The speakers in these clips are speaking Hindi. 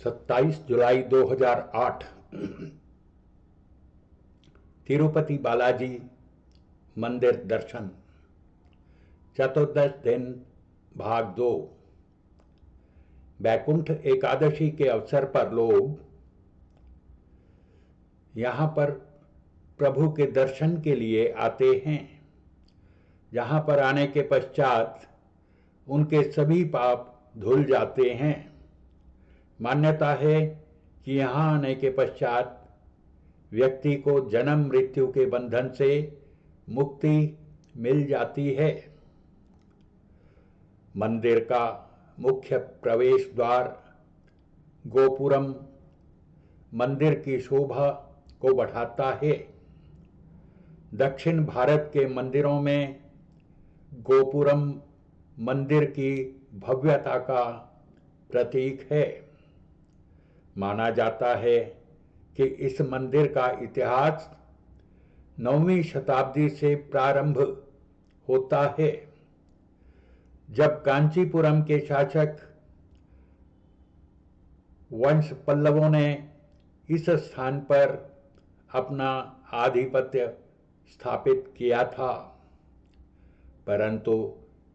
27 जुलाई 2008 तिरुपति बालाजी मंदिर दर्शन चतुर्दश दिन भाग 2। बैकुंठ एकादशी के अवसर पर लोग यहाँ पर प्रभु के दर्शन के लिए आते हैं। जहाँ पर आने के पश्चात उनके सभी पाप धुल जाते हैं। मान्यता है कि यहाँ आने के पश्चात व्यक्ति को जन्म मृत्यु के बंधन से मुक्ति मिल जाती है। मंदिर का मुख्य प्रवेश द्वार गोपुरम मंदिर की शोभा को बढ़ाता है। दक्षिण भारत के मंदिरों में गोपुरम मंदिर की भव्यता का प्रतीक है। माना जाता है कि इस मंदिर का इतिहास 9वीं शताब्दी से प्रारंभ होता है, जब कांचीपुरम के शासक वंश पल्लवों ने इस स्थान पर अपना आधिपत्य स्थापित किया था। परंतु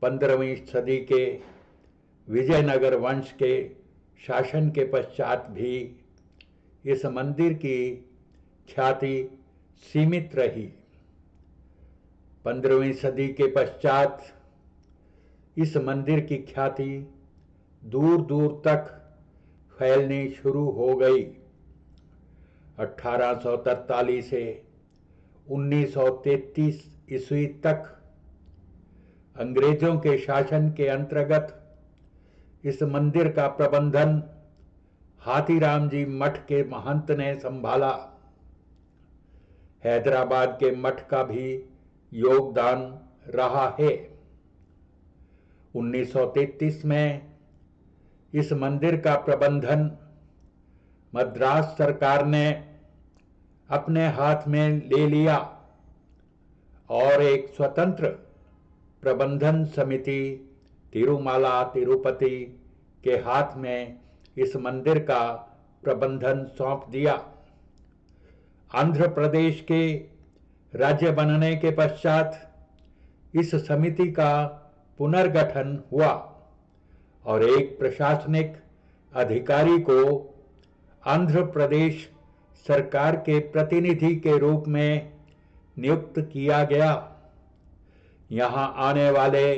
15वीं सदी के विजयनगर वंश के शासन के पश्चात भी इस मंदिर की ख्याति सीमित रही। 15वीं सदी के पश्चात इस मंदिर की ख्याति दूर दूर तक फैलनी शुरू हो गई। 1843 से 1933 ईस्वी तक अंग्रेजों के शासन के अंतर्गत इस मंदिर का प्रबंधन हाथीराम जी मठ के महंत ने संभाला। हैदराबाद के मठ का भी योगदान रहा है। 1933 में इस मंदिर का प्रबंधन मद्रास सरकार ने अपने हाथ में ले लिया और एक स्वतंत्र प्रबंधन समिति तिरुमाला तिरुपति के हाथ में इस मंदिर का प्रबंधन सौंप दिया। आंध्र प्रदेश के राज्य बनने के पश्चात इस समिति का पुनर्गठन हुआ और एक प्रशासनिक अधिकारी को आंध्र प्रदेश सरकार के प्रतिनिधि के रूप में नियुक्त किया गया। यहाँ आने वाले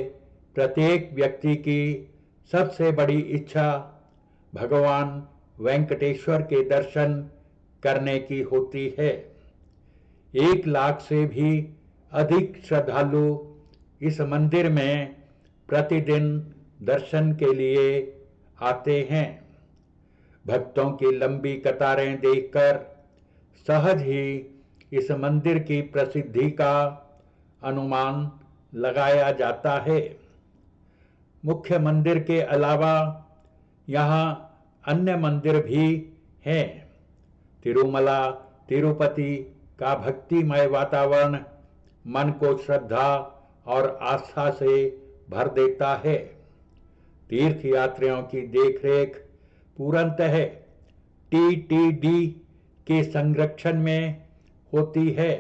प्रत्येक व्यक्ति की सबसे बड़ी इच्छा भगवान वेंकटेश्वर के दर्शन करने की होती है। 1 लाख से भी अधिक श्रद्धालु इस मंदिर में प्रतिदिन दर्शन के लिए आते हैं। भक्तों की लंबी कतारें देखकर सहज ही इस मंदिर की प्रसिद्धि का अनुमान लगाया जाता है। मुख्य मंदिर के अलावा यहाँ अन्य मंदिर भी हैं। तिरुमला तिरुपति का भक्तिमय वातावरण मन को श्रद्धा और आस्था से भर देता है। तीर्थ यात्रियों की देखरेख पूर्णतः टीटीडी के संरक्षण में होती है।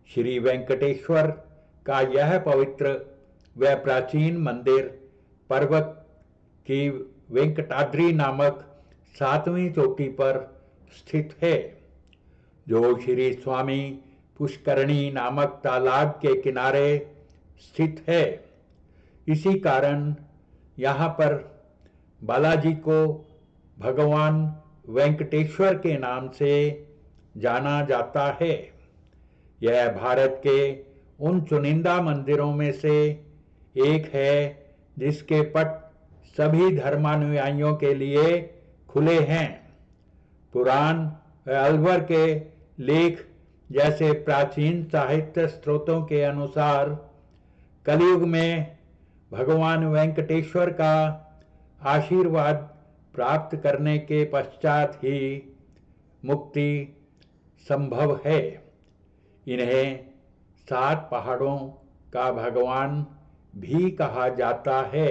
श्री वेंकटेश्वर का यह पवित्र व प्राचीन मंदिर पर्वत की वेंकटाद्रि नामक 7वीं चोटी पर स्थित है, जो श्री स्वामी पुष्करणी नामक तालाब के किनारे स्थित है। इसी कारण यहाँ पर बालाजी को भगवान वेंकटेश्वर के नाम से जाना जाता है। यह भारत के उन चुनिंदा मंदिरों में से एक है जिसके पट सभी धर्मानुयायियों के लिए खुले हैं। पुराण व अलवर के लेख जैसे प्राचीन साहित्य स्रोतों के अनुसार कलयुग में भगवान वेंकटेश्वर का आशीर्वाद प्राप्त करने के पश्चात ही मुक्ति संभव है। इन्हें 7 पहाड़ों का भगवान भी कहा जाता है।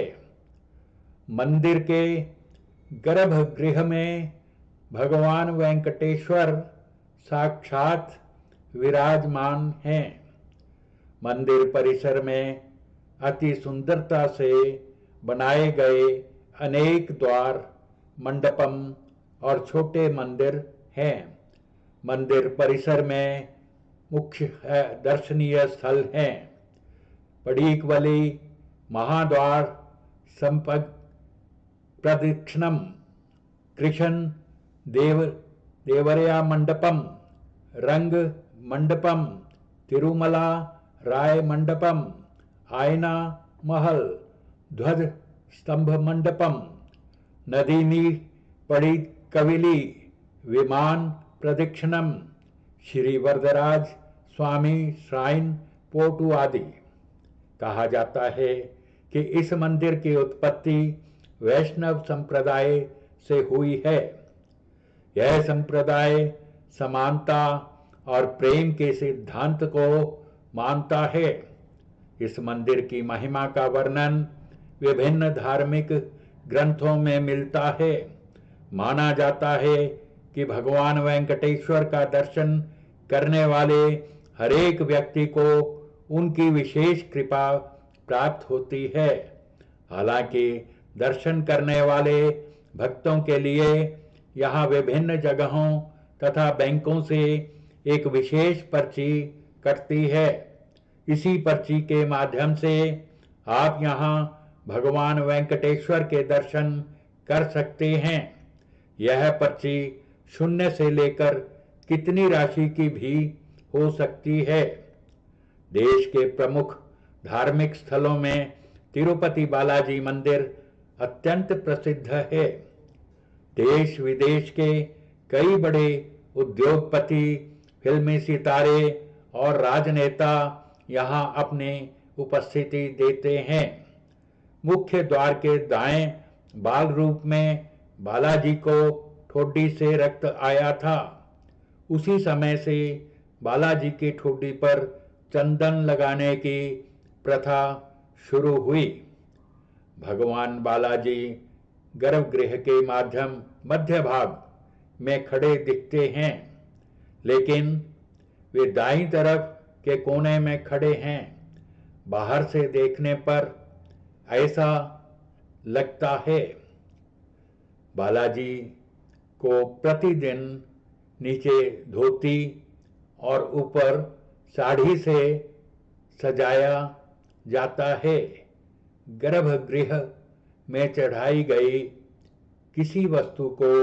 मंदिर के गर्भगृह में भगवान वेंकटेश्वर साक्षात विराजमान हैं। मंदिर परिसर में अति सुंदरता से बनाए गए अनेक द्वार, मंडपम और छोटे मंदिर हैं। मंदिर परिसर में मुख्य दर्शनीय स्थल हैं पड़ीकवली महाद्वार, संपद प्रदक्षिणम, कृष्ण देवरया मंडपम, रंग मंडपम, तिरुमला राय मंडपम, आयना महल, ध्वज स्तंभ मंडपम, नदीनी पड़ीकविली, विमान प्रदक्षिणम, श्री वरदराज स्वामी श्राइन पोटू आदि। कहा जाता है कि इस मंदिर की उत्पत्ति वैष्णव संप्रदाय से हुई है। यह संप्रदाय समानता और प्रेम के सिद्धांत को मानता है। इस मंदिर की महिमा का वर्णन विभिन्न धार्मिक ग्रंथों में मिलता है। माना जाता है कि भगवान वेंकटेश्वर का दर्शन करने वाले हरेक व्यक्ति को उनकी विशेष कृपा प्राप्त होती है। हालांकि दर्शन करने वाले भक्तों के लिए यहाँ विभिन्न जगहों तथा बैंकों से एक विशेष पर्ची कटती है। इसी पर्ची के माध्यम से आप यहाँ भगवान वेंकटेश्वर के दर्शन कर सकते हैं। यह पर्ची शून्य से लेकर कितनी राशि की भी हो सकती है। देश के प्रमुख धार्मिक स्थलों में तिरुपति बालाजी मंदिर अत्यंत प्रसिद्ध है। देश विदेश के कई बड़े उद्योगपति, फिल्मी सितारे और राजनेता यहाँ अपनी उपस्थिति देते हैं। मुख्य द्वार के दाएं बाल रूप में बालाजी को ठोडी से रक्त आया था। उसी समय से बालाजी की ठोडी पर चंदन लगाने की प्रथा शुरू हुई। भगवान बालाजी गर्भगृह के मध्य भाग में खड़े दिखते हैं, लेकिन वे दाईं तरफ के कोने में खड़े हैं। बाहर से देखने पर ऐसा लगता है। बालाजी को प्रतिदिन नीचे धोती और ऊपर साड़ी से सजाया जाता है। गर्भगृह में चढ़ाई गई किसी वस्तु को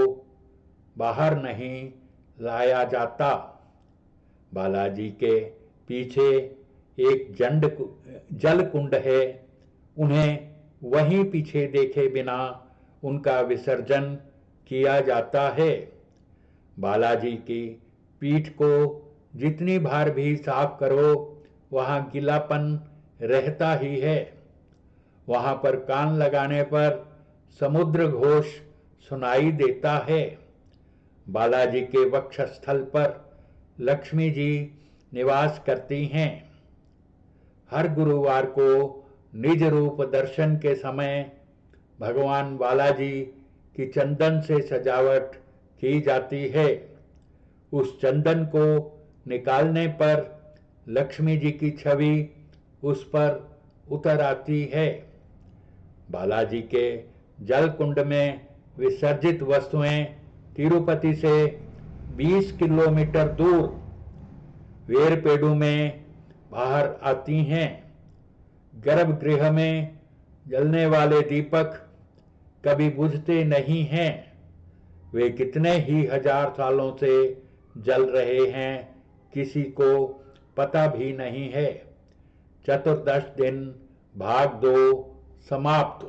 बाहर नहीं लाया जाता। बालाजी के पीछे एक जल कुंड है। उन्हें वहीं पीछे देखे बिना उनका विसर्जन किया जाता है। बालाजी की पीठ को जितनी बार भी साफ करो, वहां गीलापन रहता ही है। वहां पर कान लगाने पर समुद्र घोष सुनाई देता है। बालाजी के वक्षस्थल पर लक्ष्मी जी निवास करती हैं। हर गुरुवार को निज रूप दर्शन के समय भगवान बालाजी की चंदन से सजावट की जाती है। उस चंदन को निकालने पर लक्ष्मी जी की छवि उस पर उतर आती है। बालाजी के जल कुंड में विसर्जित वस्तुएं तिरुपति से 20 किलोमीटर दूर वेरपेडु में बाहर आती हैं। गर्भगृह में जलने वाले दीपक कभी बुझते नहीं हैं। वे कितने ही हजार सालों से जल रहे हैं, किसी को पता भी नहीं है। चतुर्दश दिन भाग 2 समाप्त।